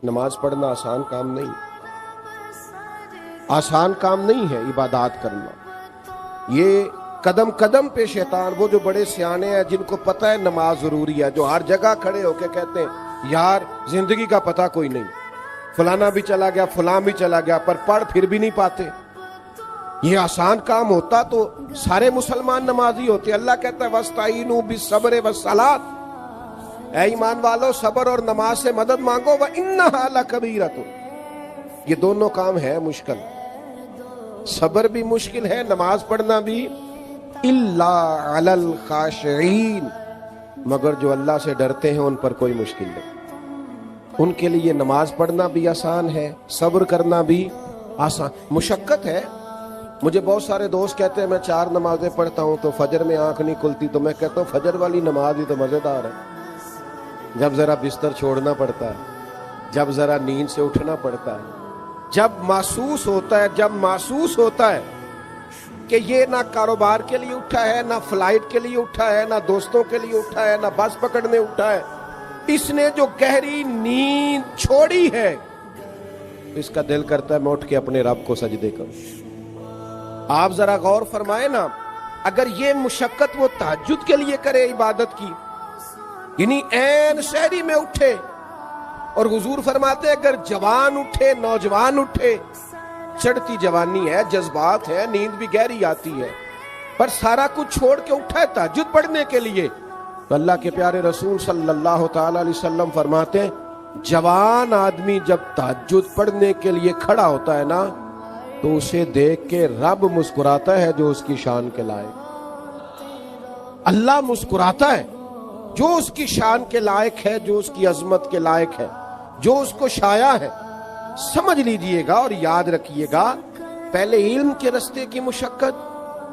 نماز پڑھنا آسان کام نہیں، آسان کام نہیں ہے عبادات کرنا۔ یہ قدم قدم پہ شیطان، وہ جو بڑے سیانے ہیں جن کو پتہ ہے نماز ضروری ہے، جو ہر جگہ کھڑے ہو کے کہتے ہیں یار زندگی کا پتہ کوئی نہیں، فلانا بھی چلا گیا فلاں بھی چلا گیا، پر پڑھ پھر بھی نہیں پاتے۔ یہ آسان کام ہوتا تو سارے مسلمان نمازی ہوتے۔ اللہ کہتا ہے وَاسْتَعِینُوا بِالصَّبْرِ وَالصَّلَاةِ، اے ایمان والو صبر اور نماز سے مدد مانگو، وَإِنَّهَا لَكَبِیرَةٌ، یہ دونوں کام ہے مشکل، صبر بھی مشکل ہے، نماز پڑھنا بھی، إِلَّا عَلَى الْخَاشِعِينَ، مگر جو اللہ سے ڈرتے ہیں ان پر کوئی مشکل نہیں، ان کے لیے نماز پڑھنا بھی آسان ہے، صبر کرنا بھی آسان۔ مشقت ہے۔ مجھے بہت سارے دوست کہتے ہیں میں 4 نمازیں پڑھتا ہوں تو فجر میں آنکھ نہیں کھلتی، تو میں کہتا ہوں فجر والی نماز ہی تو مزیدار ہے، جب ذرا بستر چھوڑنا پڑتا ہے، جب ذرا نیند سے اٹھنا پڑتا ہے، جب محسوس ہوتا ہے کہ یہ نہ کاروبار کے لیے اٹھا ہے، نہ فلائٹ کے لیے اٹھا ہے، نہ دوستوں کے لیے اٹھا ہے، نہ بس پکڑنے اٹھا ہے، اس نے جو گہری نیند چھوڑی ہے، اس کا دل کرتا ہے میں اٹھ کے اپنے رب کو سجدے کروں۔ آپ ذرا غور فرمائے نا، اگر یہ مشقت وہ تہجد کے لیے کرے عبادت کی، یعنی عین شہری میں اٹھے، اور حضور فرماتے اگر جوان اٹھے، نوجوان اٹھے، چڑھتی جوانی ہے، جذبات ہے، نیند بھی گہری آتی ہے، پر سارا کچھ چھوڑ کے اٹھا ہے تہجد پڑھنے کے لیے، تو اللہ کے پیارے رسول صلی اللہ تعالی علیہ وسلم فرماتے ہیں جوان آدمی جب تہجد پڑھنے کے لیے کھڑا ہوتا ہے نا، تو اسے دیکھ کے رب مسکراتا ہے جو اس کی شان کے لائق، اللہ مسکراتا ہے جو اس کی شان کے لائق ہے، جو اس کی عظمت کے لائق ہے، جو اس کو شایع ہے۔ سمجھ لیجئے گا اور یاد رکھیے گا، پہلے علم کے رستے کی مشقت،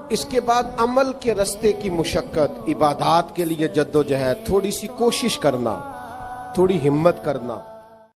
اس کے بعد عمل کے رستے کی مشقت، عبادات کے لیے جد و جہد، تھوڑی سی کوشش کرنا، تھوڑی ہمت کرنا۔